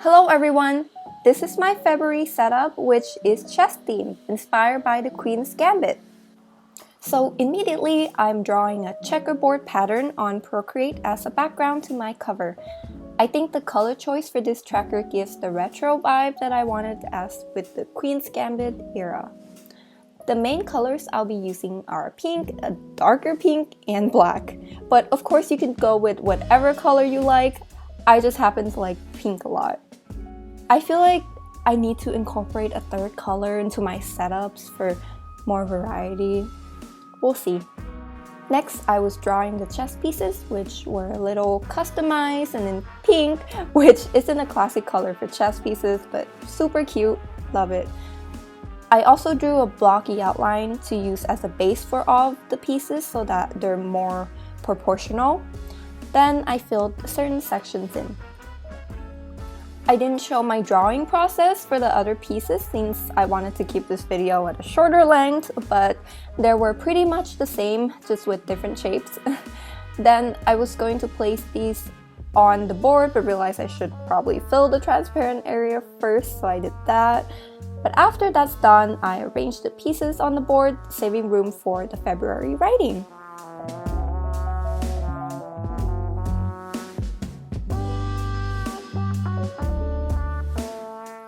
Hello everyone! This is my February setup, which is chess themed, inspired by the Queen's Gambit. So immediately I'm drawing a checkerboard pattern on Procreate as a background to my cover. I think the color choice for this tracker gives the retro vibe that I wanted as with the Queen's Gambit era. The main colors I'll be using are pink, a darker pink, and black. But of course you can go with whatever color you like. I just happen to like pink a lot. I feel like I need to incorporate a third color into my setups for more variety. We'll see. Next, I was drawing the chess pieces, which were a little customized and in pink, which isn't a classic color for chess pieces, but super cute. Love it. I also drew a blocky outline to use as a base for all of the pieces so that they're more proportional. Then I filled certain sections in. I didn't show my drawing process for the other pieces since I wanted to keep this video at a shorter length, but they were pretty much the same, just with different shapes. Then I was going to place these on the board, but realized I should probably fill the transparent area first, so I did that. But after that's done, I arranged the pieces on the board, saving room for the February writing.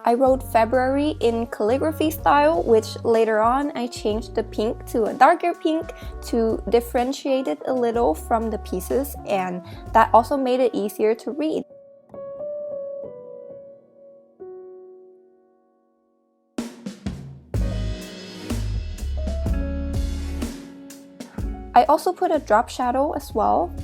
I wrote February in calligraphy style, which later on I changed the pink to a darker pink to differentiate it a little from the pieces, and that also made it easier to read. I also put a drop shadow as well.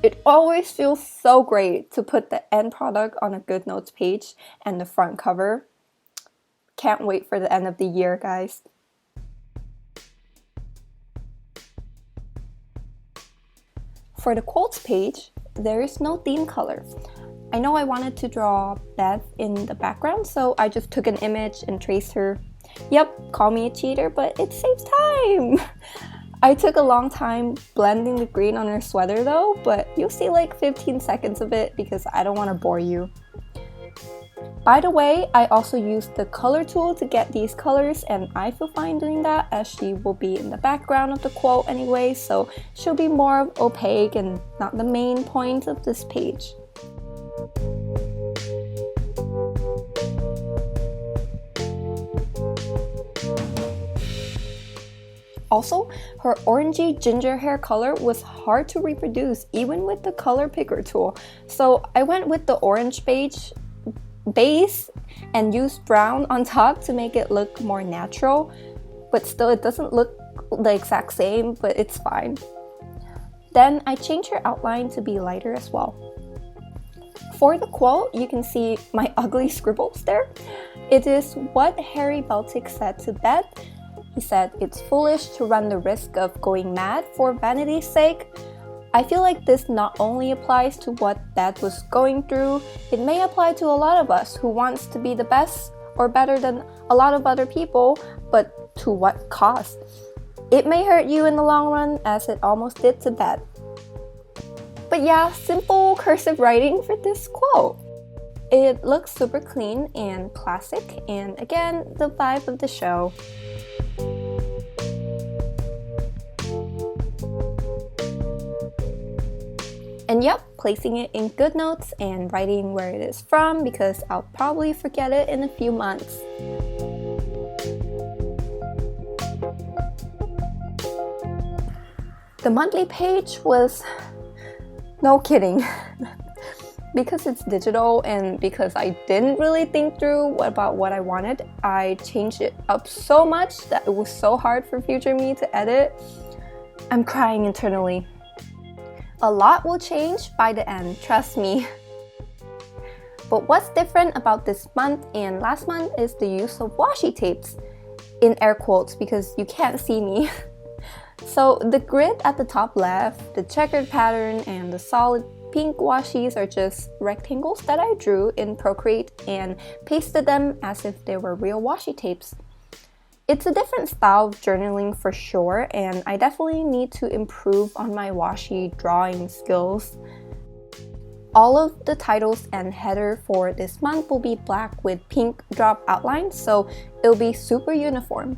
It always feels so great to put the end product on a Goodnotes page and the front cover. Can't wait for the end of the year, guys. For the quotes page, there is no theme color. I know I wanted to draw Beth in the background, so I just took an image and traced her. Yep, call me a cheater, but it saves time! I took a long time blending the green on her sweater though, but you'll see like 15 seconds of it because I don't want to bore you. By the way, I also used the color tool to get these colors, and I feel fine doing that as she will be in the background of the quote anyway, so she'll be more opaque and not the main point of this page. Also, her orangey ginger hair color was hard to reproduce even with the color picker tool. So I went with the orange beige base and used brown on top to make it look more natural. But still, it doesn't look the exact same, but it's fine. Then I changed her outline to be lighter as well. For the quote, you can see my ugly scribbles there. It is what Harry Baltic said to Beth. He said, "It's foolish to run the risk of going mad for vanity's sake." I feel like this not only applies to what Beth was going through, it may apply to a lot of us who wants to be the best or better than a lot of other people, but to what cost? It may hurt you in the long run, as it almost did to Beth. But yeah, simple cursive writing for this quote. It looks super clean and classic, and again, the vibe of the show. And yep, placing it in Goodnotes and writing where it is from because I'll probably forget it in a few months. The monthly page was no kidding. Because it's digital and because I didn't really think through about what I wanted, I changed it up so much that it was so hard for future me to edit. I'm crying internally. A lot will change by the end, trust me. But what's different about this month and last month is the use of washi tapes, in air quotes because you can't see me. So the grid at the top left, the checkered pattern, and the solid pink washis are just rectangles that I drew in Procreate and pasted them as if they were real washi tapes. It's a different style of journaling for sure, and I definitely need to improve on my washi drawing skills. All of the titles and header for this month will be black with pink drop outlines, so it'll be super uniform.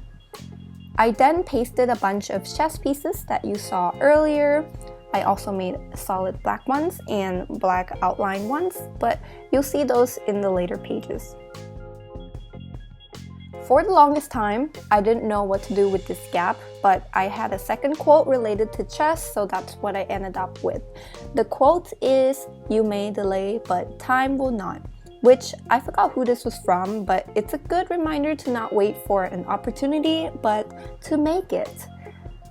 I then pasted a bunch of chest pieces that you saw earlier. I also made solid black ones and black outline ones, but you'll see those in the later pages. For the longest time, I didn't know what to do with this gap, but I had a second quote related to chest, so that's what I ended up with. The quote is, "You may delay, but time will not," which I forgot who this was from, but it's a good reminder to not wait for an opportunity, but to make it.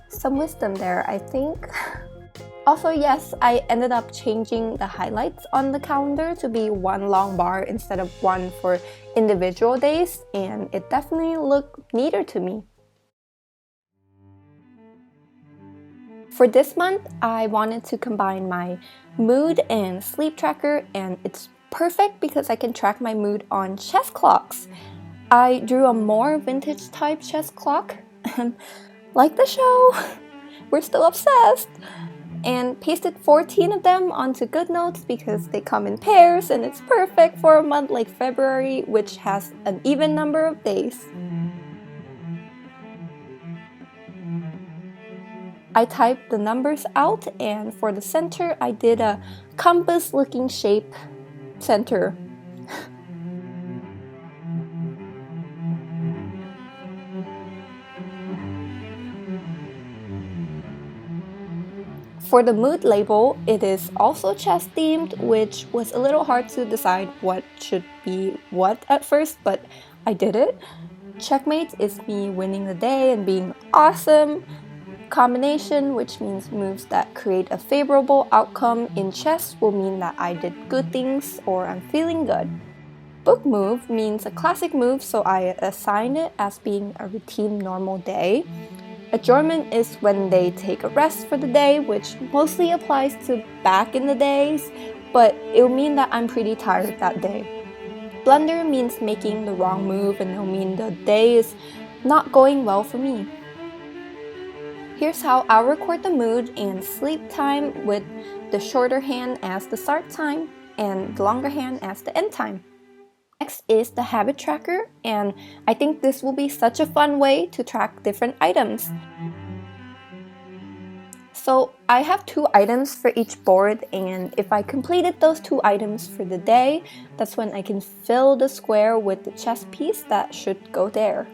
Some wisdom there, I think. Also, yes, I ended up changing the highlights on the calendar to be one long bar instead of one for individual days, and it definitely looked neater to me. For this month, I wanted to combine my mood and sleep tracker, and it's perfect because I can track my mood on chest clocks. I drew a more vintage type chest clock, like the show, we're still obsessed, and pasted 14 of them onto Goodnotes because they come in pairs and it's perfect for a month like February, which has an even number of days. I typed the numbers out, and for the center I did a compass looking shape center. For the mood label, it is also chest themed, which was a little hard to decide what should be what at first, but I did it. Checkmate is me winning the day and being awesome. Combination, which means moves that create a favorable outcome in chess, will mean that I did good things or I'm feeling good. Book move means a classic move, so I assign it as being a routine normal day. Adjournment is when they take a rest for the day, which mostly applies to back in the days, but it'll mean that I'm pretty tired that day. Blunder means making the wrong move, and it'll mean the day is not going well for me. Here's how I'll record the mood and sleep time, with the shorter hand as the start time and the longer hand as the end time. Next is the habit tracker, and I think this will be such a fun way to track different items. So I have 2 items for each board, and if I completed those 2 items for the day, that's when I can fill the square with the chess piece that should go there.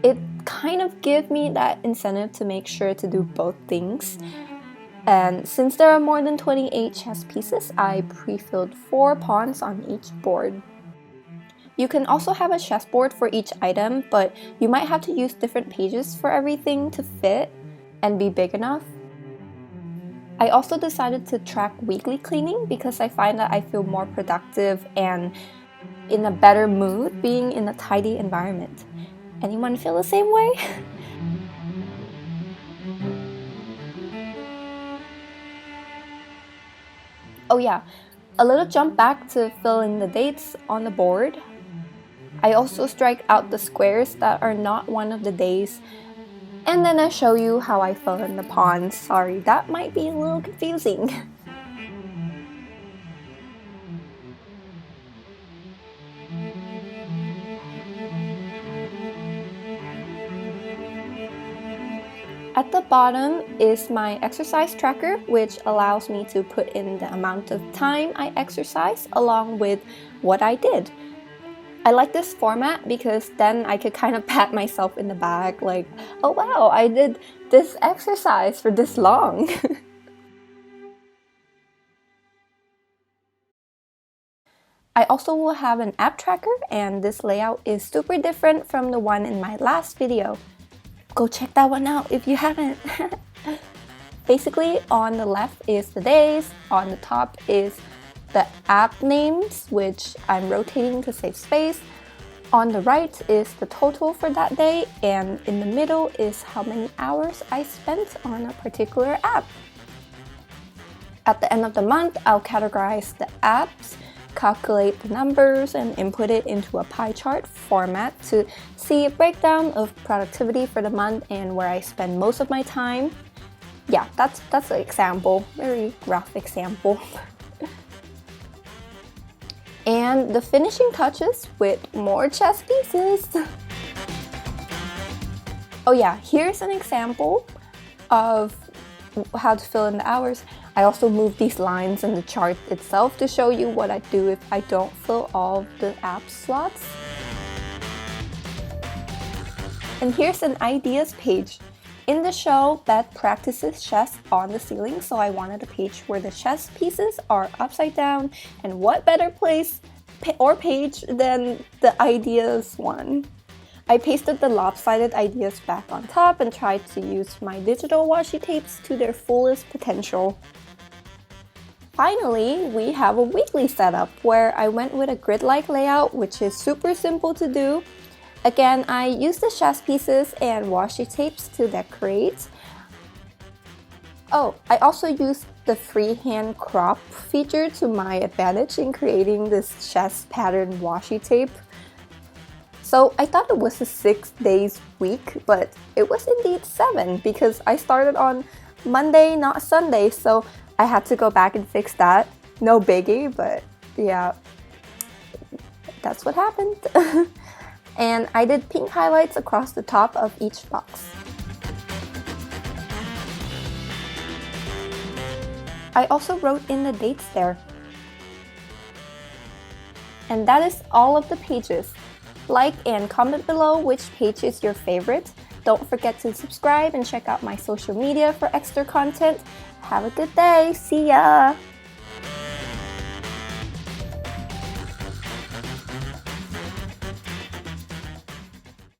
It kind of gives me that incentive to make sure to do both things. And since there are more than 28 chess pieces, I pre-filled 4 pawns on each board. You can also have a chessboard for each item, but you might have to use different pages for everything to fit and be big enough. I also decided to track weekly cleaning because I find that I feel more productive and in a better mood being in a tidy environment. Anyone feel the same way? Oh yeah, a little jump back to fill in the dates on the board. I also strike out the squares that are not one of the days, and then I show you how I fill in the pawns. Sorry, that might be a little confusing. At the bottom is my exercise tracker, which allows me to put in the amount of time I exercise along with what I did. I like this format because then I could kind of pat myself in the back like, oh wow, I did this exercise for this long. I also will have an app tracker, and this layout is super different from the one in my last video. Go check that one out if you haven't. Basically, on the left is the days, on the top is the app names, which I'm rotating to save space. On the right is the total for that day, and in the middle is how many hours I spent on a particular app. At the end of the month, I'll categorize the apps calculate the numbers and input it into a pie chart format to see a breakdown of productivity for the month and where I spend most of my time. Yeah, that's an example, very rough example. And the finishing touches with more chess pieces. Oh yeah, here's an example of how to fill in the hours. I also moved these lines in the chart itself to show you what I do if I don't fill all the app slots. And here's an ideas page. In the show, Beth practices chess on the ceiling, so I wanted a page where the chess pieces are upside down, and what better place or page than the ideas one. I pasted the lopsided ideas back on top and tried to use my digital washi tapes to their fullest potential. Finally, we have a weekly setup where I went with a grid-like layout, which is super simple to do. Again, I used the chess pieces and washi tapes to decorate. Oh, I also used the freehand crop feature to my advantage in creating this chess pattern washi tape. So I thought it was a 6 days week, but it was indeed 7 because I started on Monday, not Sunday, so I had to go back and fix that. No biggie, but yeah, that's what happened. And I did pink highlights across the top of each box. I also wrote in the dates there. And that is all of the pages. Like and comment below which page is your favorite. Don't forget to subscribe and check out my social media for extra content. Have a good day. See ya!